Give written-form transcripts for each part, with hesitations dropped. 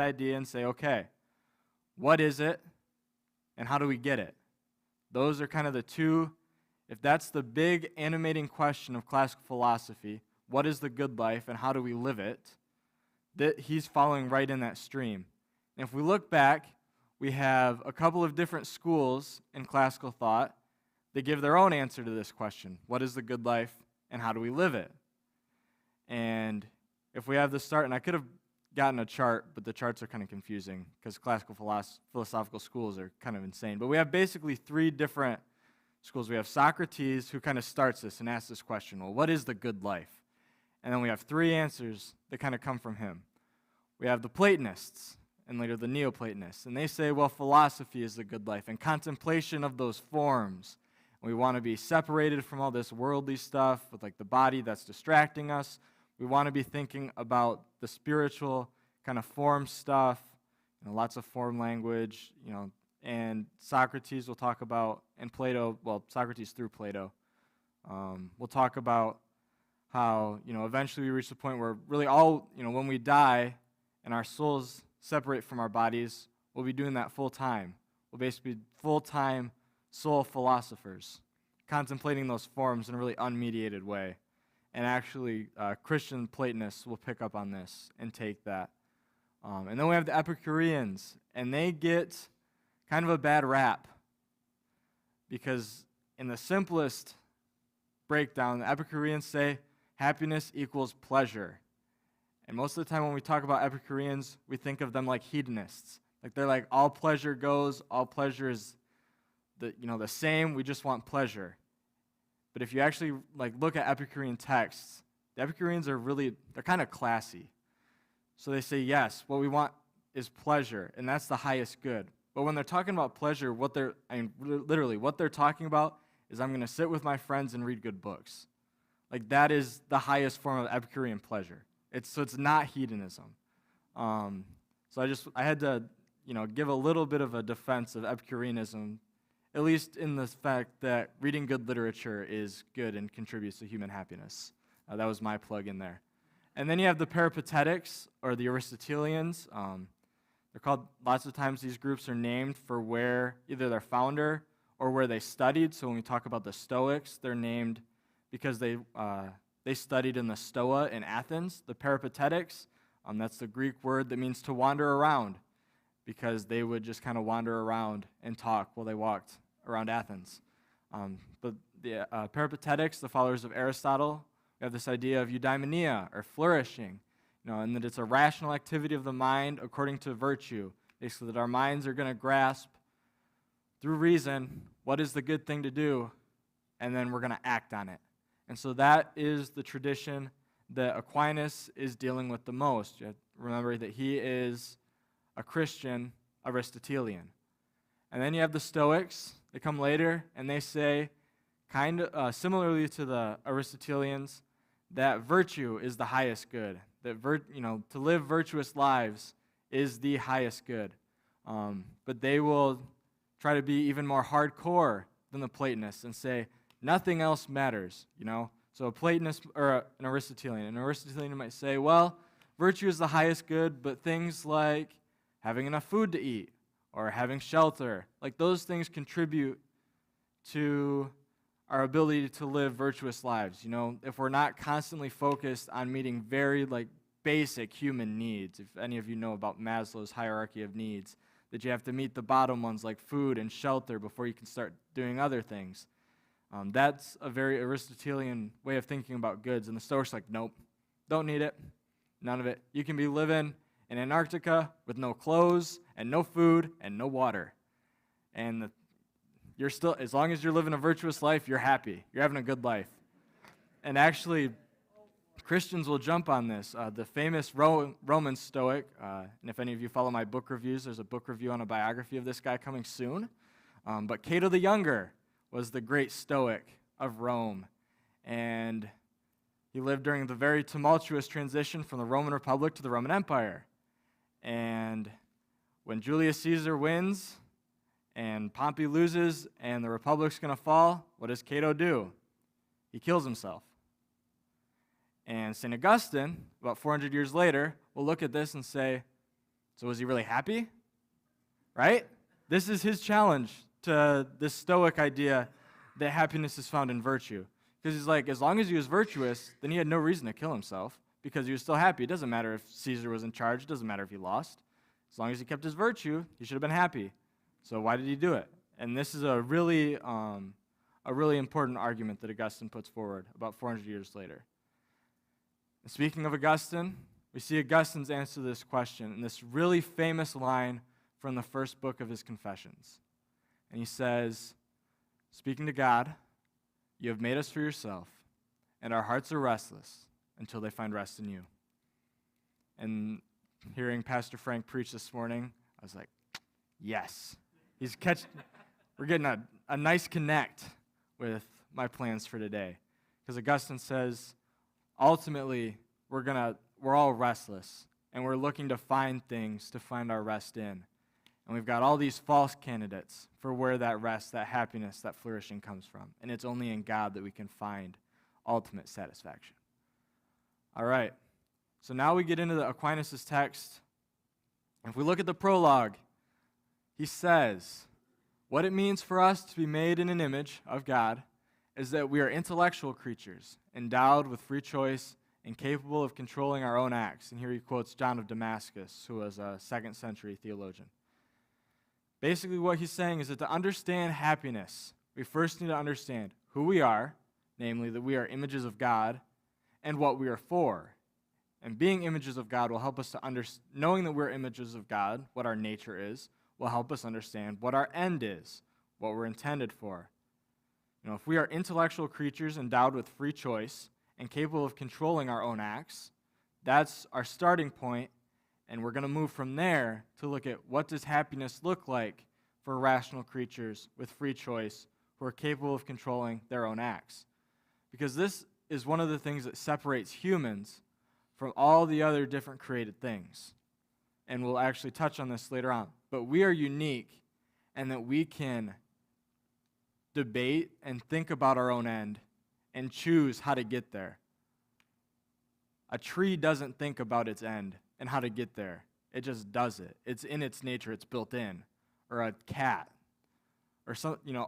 idea and say, okay, what is it and how do we get it? Those are kind of the two, if that's the big animating question of classical philosophy, what is the good life and how do we live it? That he's following right in that stream. And if we look back, we have a couple of different schools in classical thought that give their own answer to this question. What is the good life and how do we live it? And if we have the start, and I could have gotten a chart, but the charts are kind of confusing because classical philosophical schools are kind of insane. But we have basically three different schools. We have Socrates, who kind of starts this and asks this question, well, what is the good life? And then we have three answers that kind of come from him. We have the Platonists, and later the Neoplatonists, and they say, well, philosophy is the good life, and contemplation of those forms. We want to be separated from all this worldly stuff with like the body that's distracting us. We want to be thinking about the spiritual kind of form stuff, lots of form language, and Socrates will talk about, and Plato, well, Socrates through Plato, we'll talk about how, eventually we reach the point where really all, when we die and our souls separate from our bodies, we'll be doing that full time. We'll basically be full-time soul philosophers, contemplating those forms in a really unmediated way. And actually, Christian Platonists will pick up on this and take that. And then we have the Epicureans, and they get kind of a bad rap because in the simplest breakdown, the Epicureans say happiness equals pleasure. And most of the time when we talk about Epicureans, we think of them like hedonists. Like they're like, all pleasure goes, all pleasure is the same, we just want pleasure. But if you actually look at Epicurean texts, the Epicureans are they're kind of classy. So they say, yes, what we want is pleasure, and that's the highest good. But when they're talking about pleasure, literally what they're talking about is I'm going to sit with my friends and read good books. Like that is the highest form of Epicurean pleasure. It's not hedonism. So I had to, give a little bit of a defense of Epicureanism, at least in the fact that reading good literature is good and contributes to human happiness. That was my plug in there. And then you have the Peripatetics, or the Aristotelians. They're called, lots of times these groups are named for where either their founder or where they studied. So when we talk about the Stoics, they're named because they studied in the Stoa in Athens. The Peripatetics, that's the Greek word that means to wander around, because they would just kind of wander around and talk while they walked around Athens. But the Peripatetics, the followers of Aristotle, we have this idea of eudaimonia, or flourishing, and that it's a rational activity of the mind according to virtue, basically that our minds are going to grasp through reason what is the good thing to do, and then we're going to act on it. And so that is the tradition that Aquinas is dealing with the most. You have to remember that he is a Christian Aristotelian. And then you have the Stoics. They come later, and they say, kind of similarly to the Aristotelians, that virtue is the highest good. That to live virtuous lives is the highest good. But they will try to be even more hardcore than the Platonists and say nothing else matters. So a Platonist or an Aristotelian might say, well, virtue is the highest good, but things like having enough food to eat or having shelter, like those things contribute to our ability to live virtuous lives. If we're not constantly focused on meeting very basic human needs, if any of you know about Maslow's hierarchy of needs, that you have to meet the bottom ones like food and shelter before you can start doing other things. That's a very Aristotelian way of thinking about goods, and the Stoics are like, nope, don't need it, none of it. You can be living in Antarctica with no clothes and no food and no water, and you're still, as long as you're living a virtuous life, you're happy. You're having a good life. And actually, Christians will jump on this. The famous Roman Stoic, and if any of you follow my book reviews, there's a book review on a biography of this guy coming soon. But Cato the Younger was the great Stoic of Rome. And he lived during the very tumultuous transition from the Roman Republic to the Roman Empire. And when Julius Caesar wins and Pompey loses and the Republic's going to fall, what does Cato do? He kills himself. And St. Augustine, about 400 years later, will look at this and say, So was he really happy? Right? This is his challenge to this Stoic idea that happiness is found in virtue. Because he's like, as long as he was virtuous, then he had no reason to kill himself because he was still happy. It doesn't matter if Caesar was in charge. It doesn't matter if he lost. As long as he kept his virtue, he should have been happy. So why did he do it? And this is a really important argument that Augustine puts forward about 400 years later. And speaking of Augustine, we see Augustine's answer to this question in this really famous line from the first book of his Confessions. And he says, speaking to God, you have made us for yourself, and our hearts are restless until they find rest in you. And hearing Pastor Frank preach this morning, I was like, yes. We're getting a nice connect with my plans for today. Because Augustine says, ultimately, we're all restless, and we're looking to find things to find our rest in. And we've got all these false candidates for where that rest, that happiness, that flourishing comes from. And it's only in God that we can find ultimate satisfaction. All right. So now we get into the Aquinas' text. If we look at the prologue, he says, what it means for us to be made in an image of God is that we are intellectual creatures, endowed with free choice and capable of controlling our own acts. And here he quotes John of Damascus, who was a 2nd century theologian. Basically what he's saying is that to understand happiness, we first need to understand who we are, namely that we are images of God, and what we are for. And being images of God will help us to understand, knowing that we're images of God, what our nature is, will help us understand what our end is, what we're intended for. If we are intellectual creatures endowed with free choice and capable of controlling our own acts, that's our starting point, and we're going to move from there to look at what does happiness look like for rational creatures with free choice who are capable of controlling their own acts. Because this is one of the things that separates humans from all the other different created things. And we'll actually touch on this later on. But we are unique in that we can debate and think about our own end and choose how to get there. A tree doesn't think about its end and how to get there. It just does it. It's in its nature. It's built in. Or a cat. Or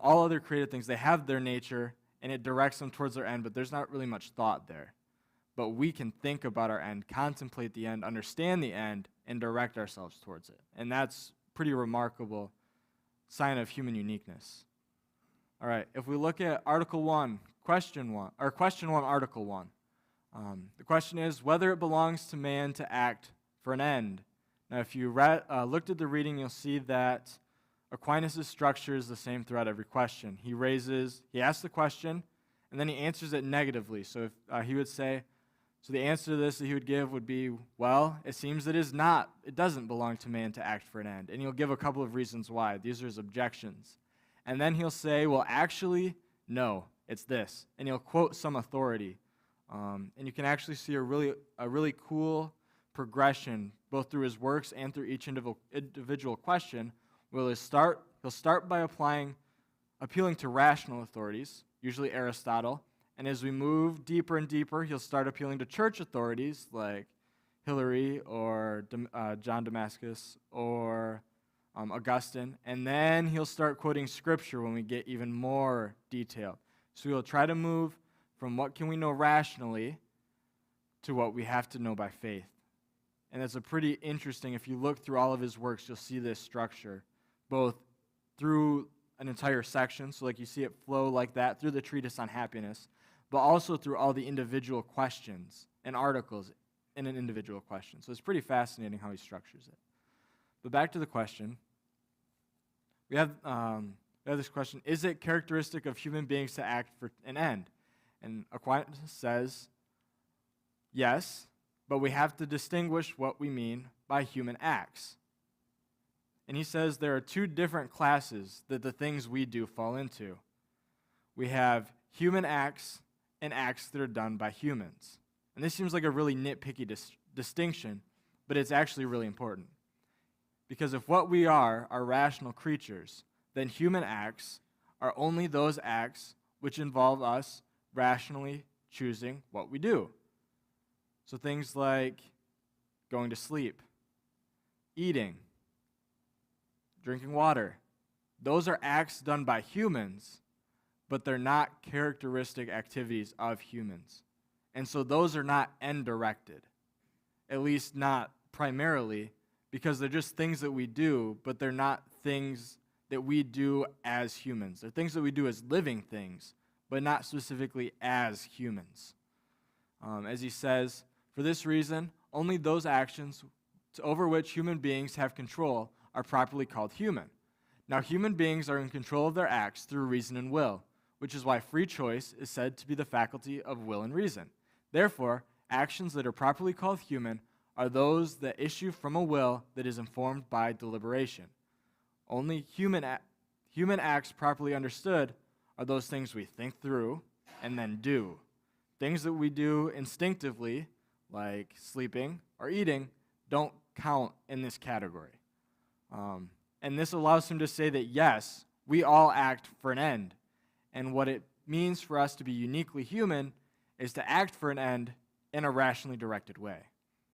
all other created things. They have their nature and it directs them towards their end, but there's not really much thought there. But we can think about our end, contemplate the end, understand the end, and direct ourselves towards it. And that's pretty remarkable sign of human uniqueness. All right, if we look at Article 1, Question 1, Article 1. The question is whether it belongs to man to act for an end. Now, if you looked at the reading, you'll see that Aquinas' structure is the same throughout every question. He asks the question, and then he answers it negatively. So if he would say, so the answer to this that he would give would be, well, it seems that it doesn't belong to man to act for an end. And he'll give a couple of reasons why. These are his objections. And then he'll say, well, actually, no, it's this. And he'll quote some authority. And you can actually see a really cool progression, both through his works and through each individual question, where he'll start by appealing to rational authorities, usually Aristotle. And as we move deeper and deeper, he'll start appealing to church authorities like Hilary or John Damascus or Augustine. And then he'll start quoting scripture when we get even more detailed. So he'll try to move from what can we know rationally to what we have to know by faith. And that's a pretty interesting, if you look through all of his works, you'll see this structure, both through an entire section, so like you see it flow like that through the treatise on happiness, but also through all the individual questions and articles in an individual question. So it's pretty fascinating how he structures it. But back to the question. We have this question, is it characteristic of human beings to act for an end? And Aquinas says, yes, but we have to distinguish what we mean by human acts. And he says there are two different classes that the things we do fall into. We have human acts and acts that are done by humans. And this seems like a really nitpicky distinction, but it's actually really important. Because if what we are rational creatures, then human acts are only those acts which involve us rationally choosing what we do. So things like going to sleep, eating, drinking water. Those are acts done by humans, but they're not characteristic activities of humans. And so those are not end-directed, at least not primarily, because they're just things that we do, but they're not things that we do as humans. They're things that we do as living things, but not specifically as humans. As he says, for this reason, only those actions over which human beings have control are properly called human. Now, human beings are in control of their acts through reason and will, which is why free choice is said to be the faculty of will and reason. Therefore, actions that are properly called human are those that issue from a will that is informed by deliberation. Only human acts properly understood are those things we think through and then do. Things that we do instinctively, like sleeping or eating, don't count in this category. And this allows him to say that, yes, we all act for an end. And what it means for us to be uniquely human is to act for an end in a rationally directed way.